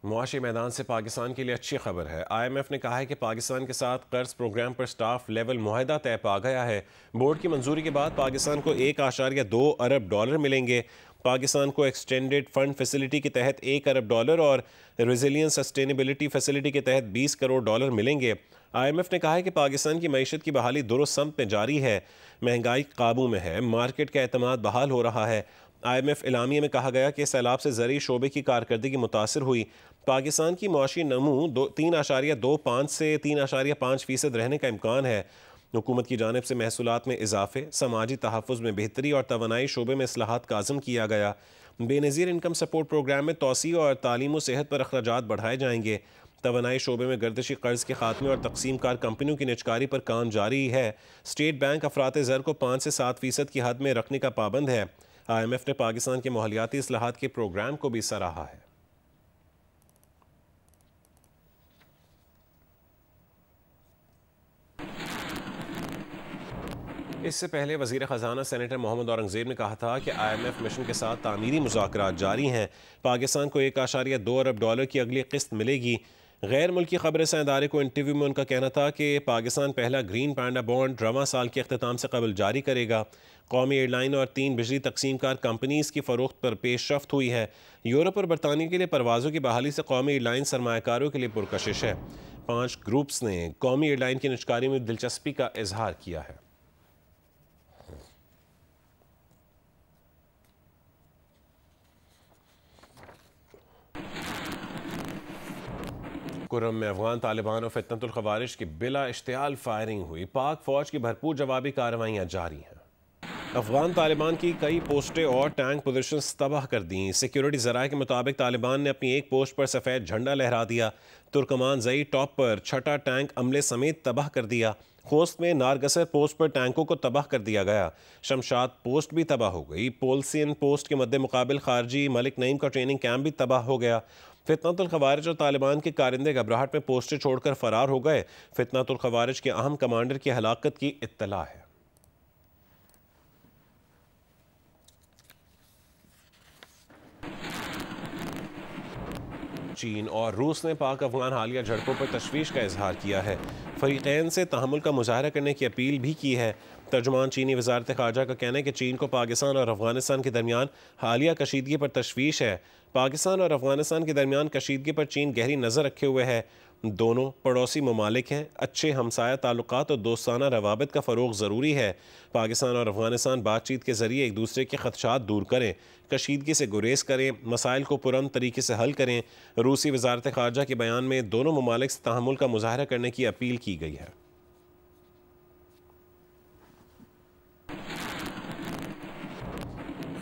معاشی میدان سے پاکستان کے لیے اچھی خبر ہے۔ آئی ایم ایف نے کہا ہے کہ پاکستان کے ساتھ قرض پروگرام پر سٹاف لیول معاہدہ طے پا گیا ہے۔ بورڈ کی منظوری کے بعد پاکستان کو 1.2 ارب ڈالر ملیں گے۔ پاکستان کو ایکسٹینڈڈ فنڈ فیسلٹی کے تحت 1 ارب ڈالر اور ریزیلینس سسٹینیبلٹی فیسلٹی کے تحت 20 کروڑ ڈالر ملیں گے۔ آئی ایم ایف نے کہا ہے کہ پاکستان کی معیشت کی بحالی درست سمت میں جاری ہے، مہنگائی قابو میں ہے، مارکیٹ کا اعتماد بحال ہو رہا ہے۔ آئی ایم ایف اعلامیے میں کہا گیا کہ سیلاب سے زرعی شعبے کی کارکردگی متاثر ہوئی۔ پاکستان کی معاشی نمو 3.25 سے 3.5% رہنے کا امکان ہے۔ حکومت کی جانب سے محصولات میں اضافے، سماجی تحفظ میں بہتری اور توانائی شعبے میں اصلاحات کا عزم کیا گیا۔ بے نظیر انکم سپورٹ پروگرام میں توسیع اور تعلیم و صحت پر اخراجات بڑھائے جائیں گے۔ توانائی شعبے میں گردشی قرض کے خاتمے اور تقسیم کار کمپنیوں کی نجکاری پر کام جاری ہے۔ اسٹیٹ بینک افراط زر کو 5 سے 7% کی حد میں رکھنے کا پابند ہے۔ آئی ایم ایف نے پاکستان کے ماحولیاتی اصلاحات کے پروگرام کو بھی سراہا ہے۔ اس سے پہلے وزیر خزانہ سینیٹر محمد اورنگزیب نے کہا تھا کہ آئی ایم ایف مشن کے ساتھ تعمیری مذاکرات جاری ہیں۔ پاکستان کو 1.2 ارب ڈالر کی اگلی قسط ملے گی۔ غیر ملکی خبر رساں ادارے کو انٹرویو میں ان کا کہنا تھا کہ پاکستان پہلا گرین پینڈا بانڈ رواں سال کے اختتام سے قبل جاری کرے گا۔ قومی ایئر لائن اور 3 بجلی تقسیم کار کمپنیز کی فروخت پر پیش رفت ہوئی ہے۔ یورپ اور برطانیہ کے لیے پروازوں کی بحالی سے قومی ایئر لائن سرمایہ کاروں کے لیے پرکشش ہے۔ 5 گروپس نے قومی ایئر لائن کی نجکاری میں دلچسپی کا اظہار کیا ہے۔ کرم میں افغان طالبان اور فتنۃ الخوارج کی بلا اشتعال فائرنگ ہوئی۔ پاک فوج کی بھرپور جوابی کارروائیاں جاری ہیں۔ افغان طالبان کی کئی پوسٹیں اور ٹینک پوزیشنز تباہ کر دیں۔ سیکیورٹی ذرائع کے مطابق طالبان نے اپنی ایک پوسٹ پر سفید جھنڈا لہرا دیا۔ ترکمان زئی ٹاپ پر 6 ٹینک عملے سمیت تباہ کر دیا۔ خوست میں نارگسر پوسٹ پر ٹینکوں کو تباہ کر دیا گیا۔ شمشاد پوسٹ بھی تباہ ہو گئی۔ پولسین پوسٹ کے مد مقابل خارجی ملک نعیم کا ٹریننگ کیمپ بھی تباہ ہو گیا۔ فتنۃ الخوارج اور طالبان کے کارندے گھبراہٹ میں پوسٹیں چھوڑ کر فرار ہو گئے۔ فتنۃ الخوارج کے اہم کمانڈر کی ہلاکت کی اطلاع ہے۔ چین اور روس نے پاک افغان حالیہ جھڑپوں پر تشویش کا اظہار کیا ہے۔ فریقین سے تحمل کا مظاہرہ کرنے کی اپیل بھی کی ہے۔ ترجمان چینی وزارت خارجہ کا کہنا ہے کہ چین کو پاکستان اور افغانستان کے درمیان حالیہ کشیدگی پر تشویش ہے۔ پاکستان اور افغانستان کے درمیان کشیدگی پر چین گہری نظر رکھے ہوئے ہے۔ دونوں پڑوسی ممالک ہیں۔ اچھے ہمسایہ تعلقات اور دوستانہ روابط کا فروغ ضروری ہے۔ پاکستان اور افغانستان بات چیت کے ذریعے ایک دوسرے کے خدشات دور کریں، کشیدگی سے گریز کریں، مسائل کو پرامن طریقے سے حل کریں۔ روسی وزارت خارجہ کے بیان میں دونوں ممالک سے تحمل کا مظاہرہ کرنے کی اپیل کی گئی ہے۔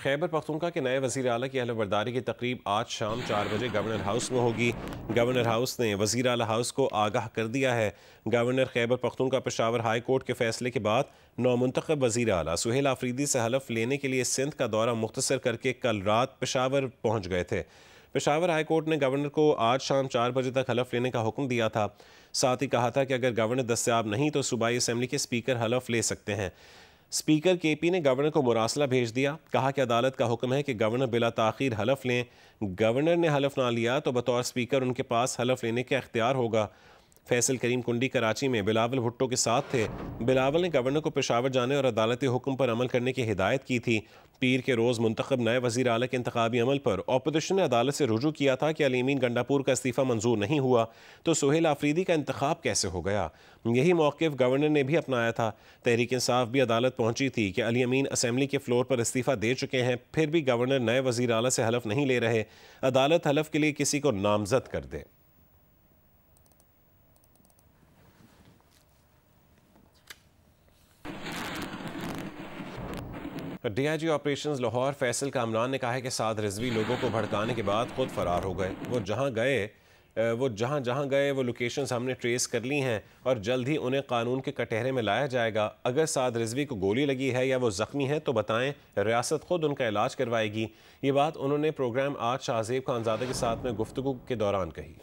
خیبر پختونخوا کے نئے وزیر اعلیٰ کی اہل برداری کی تقریب آج شام 4 بجے گورنر ہاؤس میں ہوگی۔ گورنر ہاؤس نے وزیر اعلیٰ ہاؤس کو آگاہ کر دیا ہے۔ Governor Khyber Pakhtunkhwa Peshawar high court کے فیصلے کے بعد نومنتخب وزیر اعلیٰ سہیل آفریدی سے حلف لینے کے لیے سندھ کا دورہ مختصر کر کے کل رات پشاور پہنچ گئے تھے۔ پشاور ہائی کورٹ نے گورنر کو آج شام 4 بجے تک حلف لینے کا حکم دیا تھا۔ ساتھ ہی کہا تھا کہ اگر گورنر دستیاب نہیں تو صوبائی اسمبلی کے اسپیکر حلف لے سکتے ہیں۔ اسپیکر کے پی نے گورنر کو مراسلہ بھیج دیا۔ کہا کہ عدالت کا حکم ہے کہ گورنر بلا تاخیر حلف لیں۔ گورنر نے حلف نہ لیا تو بطور اسپیکر ان کے پاس حلف لینے کا اختیار ہوگا۔ فیصل کریم کنڈی کراچی میں بلاول بھٹو کے ساتھ تھے۔ بلاول نے گورنر کو پشاور جانے اور عدالتی حکم پر عمل کرنے کی ہدایت کی تھی۔ پیر کے روز منتخب نئے وزیر اعلیٰ کے انتخابی عمل پر اپوزیشن نے عدالت سے رجوع کیا تھا کہ علی امین گنڈاپور کا استعفیٰ منظور نہیں ہوا تو سہیل آفریدی کا انتخاب کیسے ہو گیا۔ یہی موقف گورنر نے بھی اپنایا تھا۔ تحریک انصاف بھی عدالت پہنچی تھی کہ علی امین اسمبلی کے فلور پر استعفیٰ دے چکے ہیں، پھر بھی گورنر نئے وزیر اعلیٰ سے حلف نہیں لے رہے۔ عدالت حلف کے لیے کسی کو نامزد کر دے۔ D I G operations Lahore Faisal Kamran نے کہا ہے کہ سعد رضوی لوگوں کو بھڑکانے کے بعد خود فرار ہو گئے۔ وہ جہاں گئے وہ لوکیشنز ہم نے ٹریس کر لی ہیں اور جلد ہی انہیں قانون کے کٹہرے میں لایا جائے گا۔ اگر سعد رضوی کو گولی لگی ہے یا وہ زخمی ہے تو بتائیں، ریاست خود ان کا علاج کروائے گی۔ یہ بات انہوں نے پروگرام آج شاہ زیب خانزادہ کے ساتھ میں گفتگو کے دوران کہی۔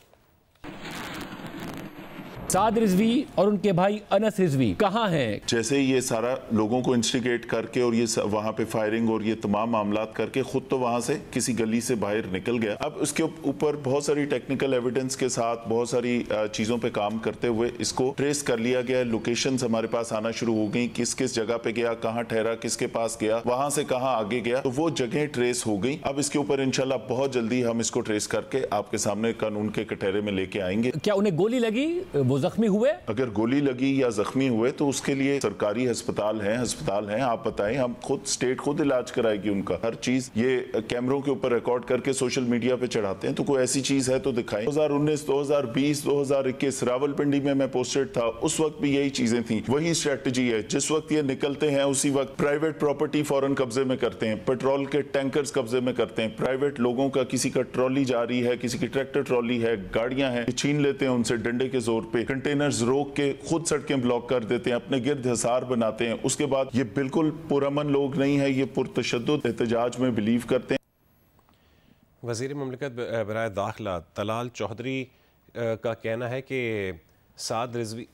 سعد رضوی اور ان کے بھائی انس رضوی کہاں ہیں؟ جیسے یہ سارا لوگوں کو انسٹیگیٹ کر کے اور یہ وہاں پہ فائرنگ اور یہ تمام معاملات کر کے خود تو وہاں سے کسی گلی سے باہر نکل گیا. اب اس کے اوپر بہت ساری ٹیکنیکل ایویڈنس کے ساتھ بہت ساری چیزوں پہ کام کرتے ہوئے اس کو ٹریس کر لیا گیا. لوکیشنز ہمارے پاس آنا شروع ہو گئی, کس کس جگہ پہ گیا, کہاں ٹھہرا, کس کے پاس گیا, وہاں سے کہاں آگے گیا, تو وہ جگہیں ٹریس ہو گئی. اب اس کے اوپر انشاءاللہ بہت جلدی ہم اس کو ٹریس کر کے آپ کے سامنے قانون کے کٹہرے میں لے کے آئیں گے. کیا انہیں گولی لگی, وہ زخمی ہوئے؟ اگر گولی لگی یا زخمی ہوئے تو اس کے لیے سرکاری ہسپتال ہیں. آپ بتائیں, ہم اسٹیٹ خود علاج کرائے گی ان کا ہر چیز. یہ کیمروں کے اوپر ریکارڈ کر کے سوشل میڈیا پہ چڑھاتے ہیں, تو کوئی ایسی چیز ہے تو دکھائیں. 2019, 2020, 2021 راولپنڈی میں پوسٹڈ تھا, اس وقت بھی یہی چیزیں تھیں. وہی اسٹریٹجی ہے, جس وقت یہ نکلتے ہیں اسی وقت پرائیویٹ پراپرٹی فوراً قبضے میں کرتے ہیں, پیٹرول کے ٹینکرز قبضے میں کرتے ہیں, پرائیویٹ لوگوں کا, کسی کا ٹرالی جا رہی ہے, کسی کی ٹریکٹر ٹرالی ہے, گاڑیاں ہیں, چھین لیتے ہیں ان سے ڈنڈے کے زور پہ, کنٹینرز روک کے خود سڑکیں بلاک کر دیتے ہیں, اپنے گرد حصار بناتے ہیں. اس کے بعد یہ بالکل پرامن لوگ نہیں ہیں, یہ پرتشدد احتجاج میں بلیو کرتے ہیں. وزیر مملکت برائے داخلہ طلال چودھری کا کہنا ہے کہ سعد رضوی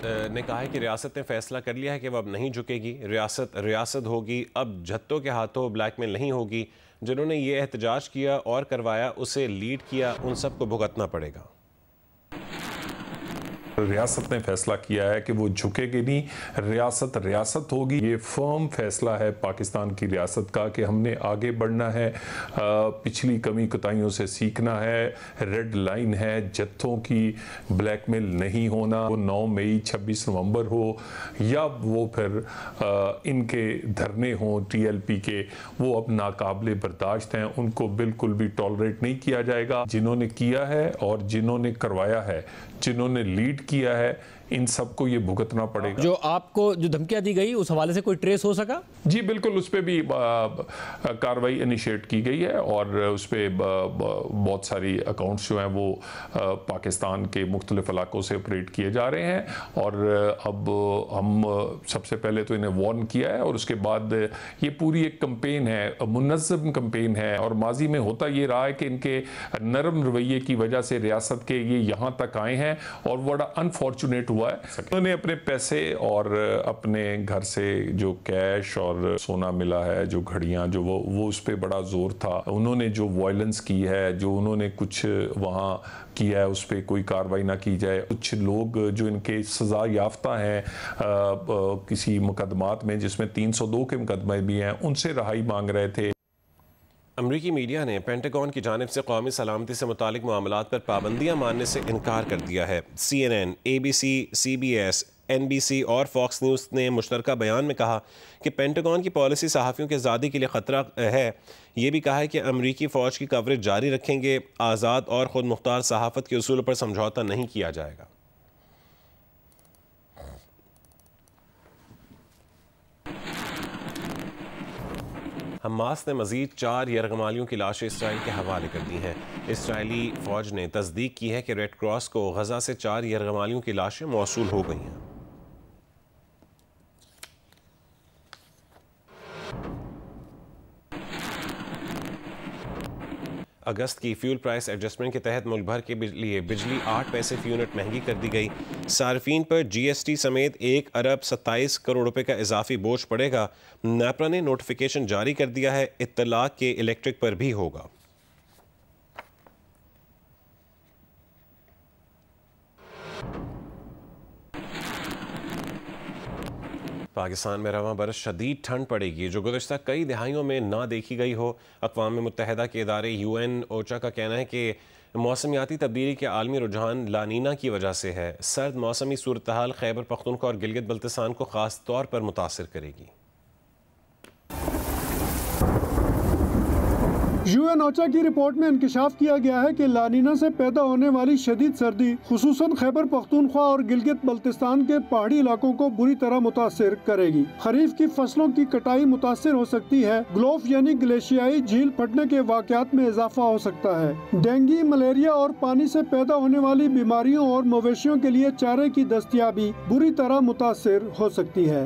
نے کہا ہے کہ ریاست نے فیصلہ کر لیا ہے کہ وہ اب نہیں جھکے گی. ریاست ہوگی, اب جھتوں کے ہاتھوں بلیک میل نہیں ہوگی. جنہوں نے یہ احتجاج کیا اور کروایا, اسے لیڈ کیا, ان سب کو بھگتنا پڑے گا. ریاست نے فیصلہ کیا ہے کہ وہ جھکے گی نہیں, ریاست ہوگی. یہ فرم فیصلہ ہے پاکستان کی ریاست کا کہ ہم نے آگے بڑھنا ہے, پچھلی کمی کوتاہیوں سے سیکھنا ہے. ریڈ لائن ہے, جتھوں کی بلیک میل نہیں ہونا. وہ 9 مئی 26 نومبر ہو یا وہ پھر ان کے دھرنے ہوں TLP کے, وہ اب ناقابل برداشت ہیں, ان کو بالکل بھی ٹالریٹ نہیں کیا جائے گا. جنہوں نے کیا ہے اور جنہوں نے کروایا ہے, جنہوں نے لیڈ کیا ہے, ان سب کو یہ بھگتنا پڑے گا. جو آپ کو جو دھمکیاں دی گئی اس حوالے سے کوئی ٹریس ہو سکا؟ جی بالکل, اس پہ بھی کاروائی انیشیٹ کی گئی ہے اور اس پہ بہت ساری اکاؤنٹس جو ہیں وہ پاکستان کے مختلف علاقوں سے اپریٹ کیے جا رہے ہیں. اور اب ہم سب سے پہلے تو انہیں وارن کیا ہے, اور اس کے بعد یہ پوری ایک کمپین ہے, منظم کمپین ہے. اور ماضی میں ہوتا یہ رہا ہے کہ ان کے نرم رویے کی وجہ سے ریاست کے یہ یہاں تک آئے ہیں, اور بڑا انفارچونیٹ ہوا ہے. انہوں نے اپنے پیسے اور اپنے گھر سے جو کیش اور سونا ملا ہے, جو گھڑیاں, جو وہ اس پہ بڑا زور تھا. انہوں نے جو وائلنس کی ہے, جو انہوں نے کچھ وہاں کیا ہے, اس پہ کوئی کاروائی نہ کی جائے. کچھ لوگ جو ان کے سزا یافتہ ہیں کسی مقدمات میں, جس میں 302 کے مقدمے بھی ہیں, ان سے رہائی مانگ رہے تھے. امریکی میڈیا نے پینٹاگون کی جانب سے قومی سلامتی سے متعلق معاملات پر پابندیاں ماننے سے انکار کر دیا ہے. CNN, ABC, CBS, NBC اور فاکس نیوز نے مشترکہ بیان میں کہا کہ پینٹاگون کی پالیسی صحافیوں کے آزادی کے لیے خطرہ ہے. یہ بھی کہا ہے کہ امریکی فوج کی کوریج جاری رکھیں گے. آزاد اور خود مختار صحافت کے اصولوں پر سمجھوتہ نہیں کیا جائے گا. حماس نے مزید 4 یرغمالیوں کی لاشیں اسرائیل کے حوالے کر دی ہیں. اسرائیلی فوج نے تصدیق کی ہے کہ ریڈ کراس کو غزہ سے 4 یرغمالیوں کی لاشیں موصول ہو گئی ہیں. اگست کی فیول پرائس ایڈجسٹمنٹ کے تحت ملک بھر کے لیے بجلی 8 پیسے فی یونٹ مہنگی کر دی گئی. صارفین پر GST سمیت 1 ارب 27 کروڑ روپے کا اضافی بوجھ پڑے گا. نیپرا نے نوٹیفیکیشن جاری کر دیا ہے, اطلاع کے الیکٹرک پر بھی ہوگا. پاکستان میں رواں برس شدید ٹھنڈ پڑے گی جو گزشتہ کئی دہائیوں میں نہ دیکھی گئی ہو. اقوام متحدہ کے ادارے UN اوچا کا کہنا ہے کہ موسمیاتی تبدیلی کے عالمی رجحان لانینا کی وجہ سے ہے. سرد موسمی صورتحال خیبر پختونخوا اور گلگت بلتستان کو خاص طور پر متاثر کرے گی. UN اوچا کی رپورٹ میں انکشاف کیا گیا ہے کہ لانینا سے پیدا ہونے والی شدید سردی خصوصاً خیبر پختونخوا اور گلگت بلتستان کے پہاڑی علاقوں کو بری طرح متاثر کرے گی. خریف کی فصلوں کی کٹائی متاثر ہو سکتی ہے. گلوف یعنی گلیشیائی جھیل پھٹنے کے واقعات میں اضافہ ہو سکتا ہے. ڈینگی, ملیریا اور پانی سے پیدا ہونے والی بیماریوں اور مویشیوں کے لیے چارے کی دستیابی بری طرح متاثر ہو سکتی ہے.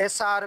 SR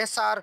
SR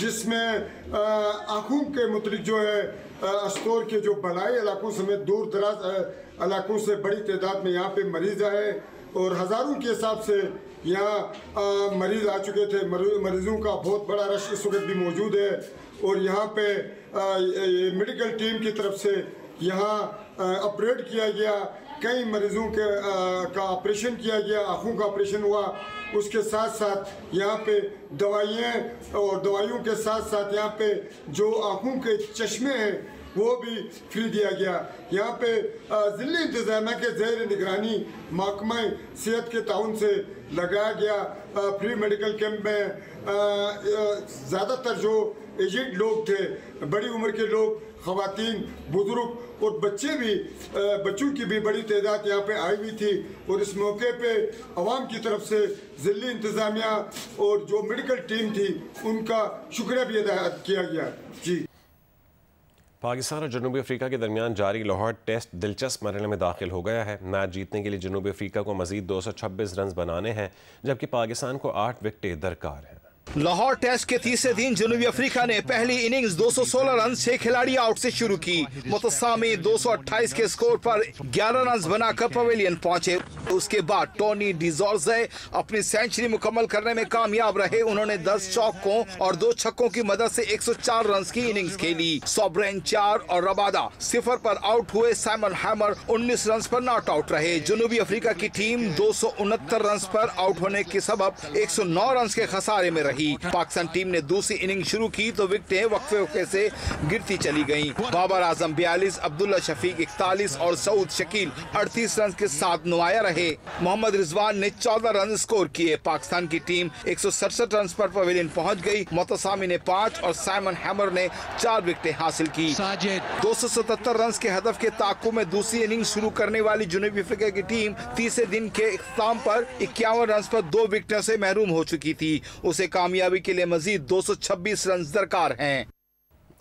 جس میں آنکھوں کے متعلق جو ہے استور کے جو بلائی علاقوں سمیت دور دراز علاقوں سے بڑی تعداد میں یہاں پہ مریض آئے اور ہزاروں کے حساب سے یہاں مریض آ چکے تھے. مریضوں کا بہت بڑا رش اس وقت بھی موجود ہے اور یہاں پہ میڈیکل ٹیم کی طرف سے یہاں آپریٹ کیا گیا. کئی مریضوں کا آپریشن کیا گیا, آنکھوں کا آپریشن ہوا. اس کے ساتھ ساتھ یہاں پہ دوائیاں اور دوائیوں کے ساتھ ساتھ یہاں پہ جو آنکھوں کے چشمے ہیں وہ بھی فری دیا گیا. یہاں پہ ضلعی انتظامیہ کے زیر نگرانی محکمہ صحت کے تعاون سے لگایا گیا فری میڈیکل کیمپ میں. زیادہ تر جو ایجنٹ لوگ تھے, بڑی عمر کے لوگ, خواتین, بزرگ اور بچے بھی, بچوں کی بھی بڑی تعداد یہاں پہ آئی ہوئی تھی. اور اس موقع پہ عوام کی طرف سے ضلعی انتظامیہ اور جو میڈیکل ٹیم تھی ان کا شکریہ بھی ادا کیا گیا. جی. پاکستان اور جنوبی افریقہ کے درمیان جاری لاہور ٹیسٹ دلچسپ مرحلے میں داخل ہو گیا ہے. میچ جیتنے کے لیے جنوبی افریقہ کو مزید 226 رنز بنانے ہیں جبکہ پاکستان کو 8 وکٹیں درکار ہیں. لاہور ٹیسٹ کے تیسرے دن جنوبی افریقہ نے پہلی اننگز 216 رنز 6 کھلاڑی آؤٹ سے شروع کی. متسامی 228 کے سکور پر 11 رنز بنا کر پویلین پہنچے. اس کے بعد ٹونی ڈی زورزے اپنی سینچری مکمل کرنے میں کامیاب رہے. انہوں نے 10 چوکوں اور 2 چھکوں کی مدد سے 104 رنز کی اننگز کھیلی. سوبرین 4 اور ربادہ 0 پر آؤٹ ہوئے. سائمن ہیمر 19 رنز پر ناٹ آؤٹ رہے. جنوبی افریقہ کی ٹیم 269 رنز پر آؤٹ ہونے کے سبب 109 رنز کے خسارے میں رہی. پاکستان ٹیم نے دوسری اننگ شروع کی تو وکٹیں وقفے سے گرتی چلی گئیں. بابر اعظم 42, عبداللہ شفیق 41 اور سعود شکیل 38 رنز کے ساتھ نمایاں رہے. محمد رضوان نے 14 رنز سکور کیے. پاکستان کی ٹیم 167 رنز پر پویلین پہنچ گئی. متسامی نے 5 اور سائمن ہیمر نے 4 وکٹیں حاصل کی. 277 رنز کے ہدف کے تعاقب میں دوسری اننگ شروع کرنے والی جنوبی افریقہ کی ٹیم تیسرے دن کے اختتام پر 51 رنز پر 2 وکٹوں سے محروم ہو چکی تھی. اسے کامیابی کے لیے مزید 226 رنز درکار ہیں.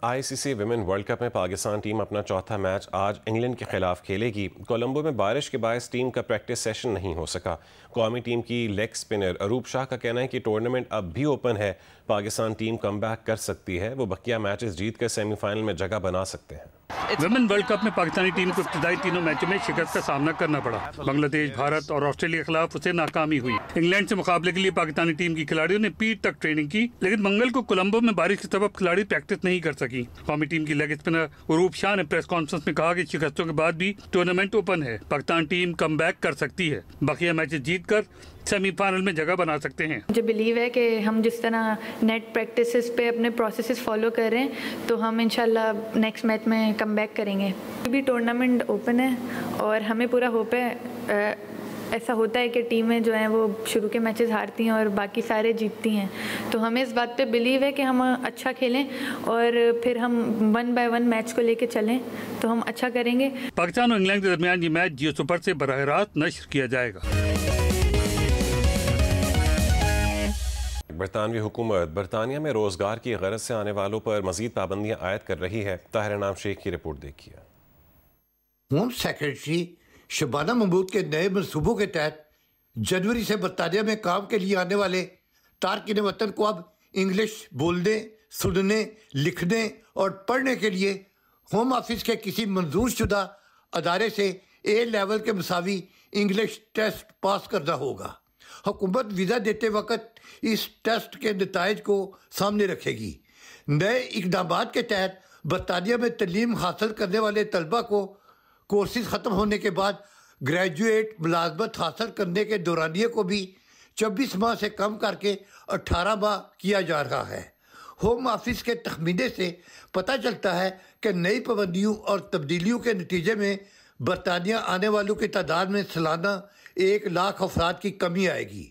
آئی سی سی ویمن ورلڈ کپ میں پاکستان ٹیم اپنا چوتھا میچ آج انگلینڈ کے خلاف کھیلے گی. کولمبو میں بارش کے باعث ٹیم کا پریکٹس سیشن نہیں ہو سکا. قومی ٹیم کی لیگ اسپنر اروپ شاہ کا کہنا ہے کہ ٹورنامنٹ اب بھی اوپن ہے. پاکستان ٹیم کم بیک کر سکتی ہے. وہ بقیہ میچز جیت کر سیمی فائنل میں جگہ بنا سکتے ہیں. ویمن ورلڈ کپ میں پاکستانی ٹیم کو ابتدائی تینوں میچوں میں شکست کا سامنا کرنا پڑا. بنگلہ دیش, بھارت اور آسٹریلیا کے خلاف اسے ناکامی ہوئی. انگلینڈ سے مقابلے کے لیے پاکستانی ٹیم کی کھلاڑیوں نے پیر تک ٹریننگ کی, لیکن منگل کو کولمبو میں بارش کے سبب کھلاڑی پریکٹس نہیں کر سکی. قومی ٹیم کی لیگ اسپنر اروپ شاہ نے پریس کانفرنس میں کہا کہ شکستوں کے بعد بھی ٹورنامنٹ اوپن ہے. پاکستان ٹیم کم بیک کر سکتی ہے. بقیہ میچز جیت کر سیمی فائنل میں جگہ بنا سکتے ہیں. مجھے بلیو ہے کہ ہم جس طرح نیٹ پریکٹسز پہ اپنے پروسیسز فالو کر رہے ہیں تو ہم انشاءاللہ نیکسٹ میچ میں کم بیک کریں گے. ابھی ٹورنامنٹ اوپن ہے اور ہمیں پورا ہوپ ہے. ایسا ہوتا ہے کہ ٹیمیں جو ہیں وہ شروع کے میچز ہارتی ہیں اور باقی سارے جیتتی ہیں, تو ہمیں اس بات پہ بلیو ہے کہ ہم اچھا کھیلیں اور پھر ہم 1 بائی 1 میچ کو لے کے چلیں تو ہم اچھا کریں گے. پاکستان اور انگلینڈ کے درمیان یہ میچ جیو سپر سے براہ راست نشر کیا جائے گا. برطانوی حکومت برطانیہ میں روزگار کی غرض سے آنے والوں پر مزید پابندیاں عائد کر رہی ہے. طاہر انعام شیخ کی رپورٹ دیکھیے. ہوم سیکرٹری شبانہ محمود کے نئے منصوبوں کے تحت جنوری سے برطانیہ میں کام کے لیے آنے والے تارکین وطن کو اب انگلش بولنے, سننے, لکھنے اور پڑھنے کے لیے ہوم آفس کے کسی منظور شدہ ادارے سے اے لیول کے مساوی انگلش ٹیسٹ پاس کرنا ہوگا. حکومت ویزا دیتے وقت اس ٹیسٹ کے نتائج کو سامنے رکھے گی. نئے اقدامات کے تحت برطانیہ میں تعلیم حاصل کرنے والے طلبہ کو کورسز ختم ہونے کے بعد گریجویٹ ملازمت حاصل کرنے کے دورانیے کو بھی 24 ماہ سے کم کر کے 18 ماہ کیا جا رہا ہے. ہوم آفس کے تخمینے سے پتہ چلتا ہے کہ نئی پابندیوں اور تبدیلیوں کے نتیجے میں برطانیہ آنے والوں کی تعداد میں سالانہ 1 لاکھ افراد کی کمی آئے گی.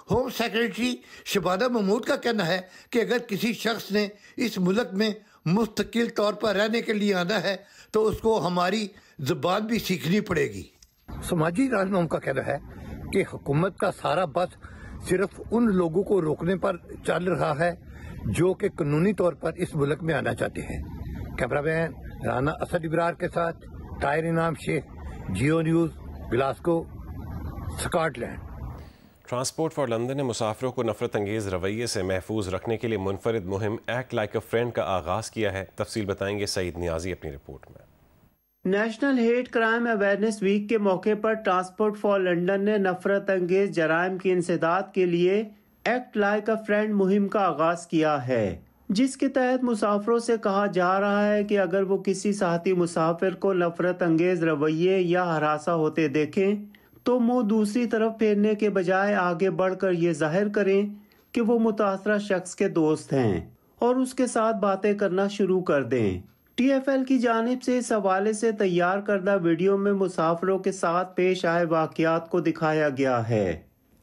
ہوم سیکرٹری شبانہ محمود کا کہنا ہے کہ اگر کسی شخص نے اس ملک میں مستقل طور پر رہنے کے لیے آنا ہے تو اس کو ہماری زبان بھی سیکھنی پڑے گی. سماجی رہنماؤں کا کہنا ہے کہ حکومت کا سارا بس صرف ان لوگوں کو روکنے پر چل رہا ہے جو کہ قانونی طور پر اس ملک میں آنا چاہتے ہیں. کیمرہ مین رانا اسد ابرار کے ساتھ Tahir Inam Sheikh, Geo news, Glasgow, Scotland. Transport for London نے مسافروں کو نفرت انگیز رویے سے محفوظ رکھنے کے لیے منفرد مہم ایکٹ لائک اے فرینڈ کا آغاز کیا ہے. تفصیل بتائیں گے سعید نیازی اپنی رپورٹ میں. National hate crime awareness week کے موقع پر ٹرانسپورٹ فار لنڈن نے نفرت انگیز جرائم کی انسداد کے لیے ایکٹ لائک اے فرینڈ مہم کا آغاز کیا ہے، جس کے تحت مسافروں سے کہا جا رہا ہے کہ اگر وہ کسی ساتھی مسافر کو نفرت انگیز رویے یا ہراساں ہوتے دیکھیں تو منہ دوسری طرف پھیرنے کے بجائے آگے بڑھ کر یہ ظاہر کریں کہ وہ متاثرہ شخص کے دوست ہیں اور اس کے ساتھ باتیں کرنا شروع کر دیں. ٹی ایف ایل کی جانب سے اس حوالے سے تیار کردہ ویڈیو میں مسافروں کے ساتھ پیش آئے واقعات کو دکھایا گیا ہے.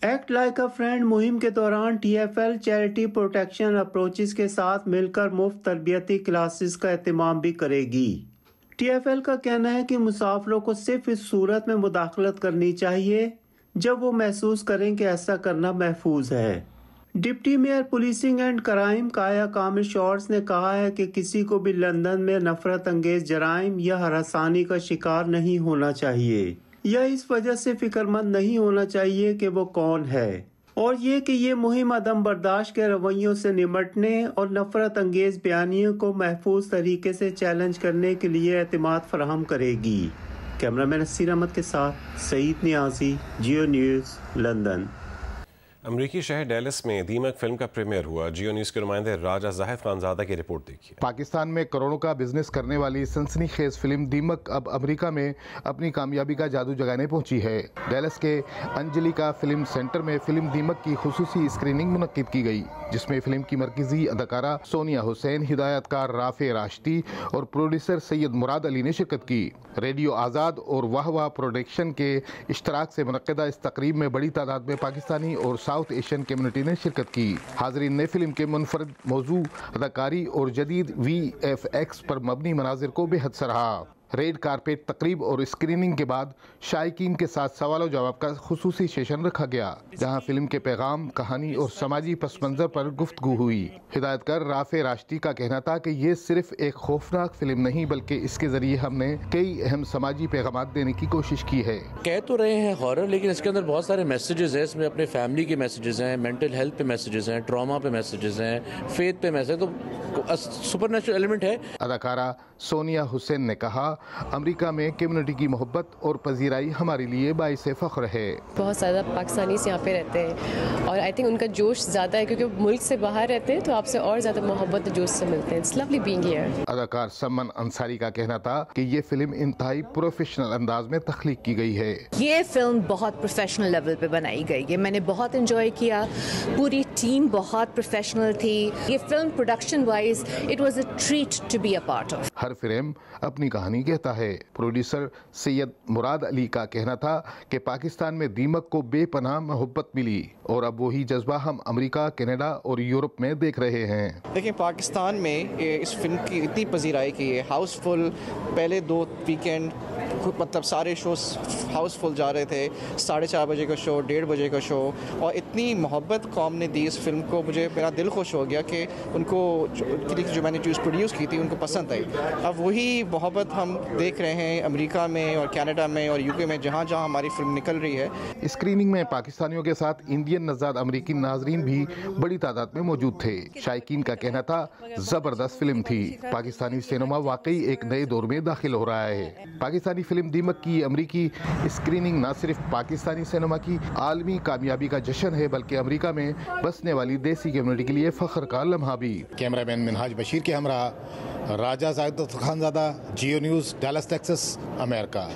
ایکٹ لائک اے فرینڈ مہم کے دوران T F L charity protection approaches کے ساتھ مل کر مفت تربیتی کلاسز کا اہتمام بھی کرے گی. ٹی ایف ایل کا کہنا ہے کہ مسافروں کو صرف اس صورت میں مداخلت کرنی چاہیے جب وہ محسوس کریں کہ ایسا کرنا محفوظ ہے. Deputy mayor policing and crime Kaya Comer shorts نے کہا ہے کہ کسی کو بھی لندن میں نفرت انگیز جرائم یا ہراسانی کا شکار نہیں ہونا چاہیے یا اس وجہ سے فکر مند نہیں ہونا چاہیے کہ وہ کون ہے، اور یہ کہ یہ مہم عدم برداشت کے رویوں سے نمٹنے اور نفرت انگیز بیانیوں کو محفوظ طریقے سے چیلنج کرنے کے لیے اعتماد فراہم کرے گی. کیمرہ مین نصیر احمد کے ساتھ سعید نیازی، جیو نیوز، لندن. امریکی شہر ڈیلس میں دیمک فلم کا پریمیئر ہوا. جیو نیوز کے نمائندے راجہ زاہد خانزادہ کی رپورٹ دیکھیے. پاکستان میں کروڑوں کا بزنس کرنے والی سنسنی خیز فلم دیمک اب امریکہ میں اپنی کامیابی کا جادو جگانے پہنچی ہے. ڈیلس کے انجلیکا فلم سینٹر میں فلم دیمک کی خصوصی اسکریننگ منعقد کی گئی، جس میں فلم کی مرکزی اداکارہ سونیا حسین، ہدایت کار رافع راشدی اور پروڈیوسر سید مراد علی نے شرکت کی. ریڈیو آزاد اور واہ واہ پروڈکشن کے اشتراک سے منعقدہ اس تقریب میں بڑی تعداد میں پاکستانی اور ساؤتھ ایشین کمیونٹی نے شرکت کی. حاضرین نے فلم کے منفرد موضوع، اداکاری اور جدید وی ایف ایکس پر مبنی مناظر کو بے حد سراہا. ریڈ کارپیٹ تقریب اور اسکریننگ کے بعد شائقین کے ساتھ سوال و جواب کا خصوصی سیشن رکھا گیا، جہاں فلم کے پیغام، کہانی اور سماجی پس منظر پر گفتگو ہوئی. ہدایت کار رافع راشدی کا کہنا تھا کہ یہ صرف ایک خوفناک فلم نہیں بلکہ اس کے ذریعے ہم نے کئی اہم سماجی پیغامات دینے کی کوشش کی ہے. کہہ تو رہے ہیں ہارر، لیکن اس کے اندر بہت سارے میسیجز ہیں. اس میں اپنے فیملی کے میسیجز ہیں، مینٹل ہیلتھ پہ میسیجز ہیں، ٹراما پہ میسیجز ہیں، فیتھ پہ میسیج، تو سپر نیچرل ایلیمنٹ ہے. اداکارہ سونیا حسین نے کہا، امریکہ میں کمیونٹی کی محبت اور پذیرائی ہمارے لیے باعث فخر ہے. بہت زیادہ پاکستانی یہاں پہ رہتے ہیں اور آئی تھنک ان کا جوش زیادہ ہے کیونکہ ملک سے باہر رہتے ہیں تو آپ سے اور زیادہ محبت جوش سے ملتے ہیں. It's lovely being here. اداکار سمن انصاری کا کہنا تھا کہ یہ فلم انتہائی پروفیشنل انداز میں تخلیق کی گئی ہے. یہ فلم بہت پروفیشنل لیول پہ بنائی گئی ہے. میں نے بہت انجوائے کیا، پوری ٹیم بہت پروفیشنل تھی. یہ film production wise it was a treat to be a part of. ہر فریم اپنی کہانی کہتا ہے. پروڈیوسر سید مراد علی کا کہنا تھا کہ پاکستان میں دیمک کو بے پناہ محبت ملی اور اب وہی جذبہ ہم امریکہ، کینیڈا اور یورپ میں دیکھ رہے ہیں. دیکھیں پاکستان میں اس فلم کی اتنی پذیرائی کی ہے، ہاؤس فل. پہلے 2 ویکینڈ مطلب سارے شوز ہاؤس فل جا رہے تھے. 4:30 بجے کا شو، 1:30 بجے کا شو، اور اتنی محبت قوم نے دی اس فلم کو. مجھے میرا دل خوش ہو گیا کہ ان کو جو میں نے چیز پروڈیوس کی تھی ان کو پسند آئی. اب وہی محبت ہم دیکھ رہے ہیں امریکہ میں اور کینیڈا میں اور یو کے میں، جہاں جہاں ہماری فلم نکل رہی ہے. اسکریننگ میں پاکستانیوں کے ساتھ انڈین نژاد امریکی ناظرین بھی بڑی تعداد میں موجود تھے. شائقین کا کہنا تھا زبردست فلم تھی. پاکستانی سینما واقعی ایک نئے دور میں داخل ہو رہا ہے. پاکستانی فلم دیمک کی امریکی اسکریننگ نہ صرف پاکستانی سینما کی عالمی کامیابی کا جشن ہے بلکہ امریکہ میں بسنے والی دیسی کمیونٹی کے لیے فخر کا لمحہ بھی. کیمرہ مین منہاج بشیر کے ہمراہ Raja Zahid Khanzada, Geo news, Dallas Texas, امریکہ.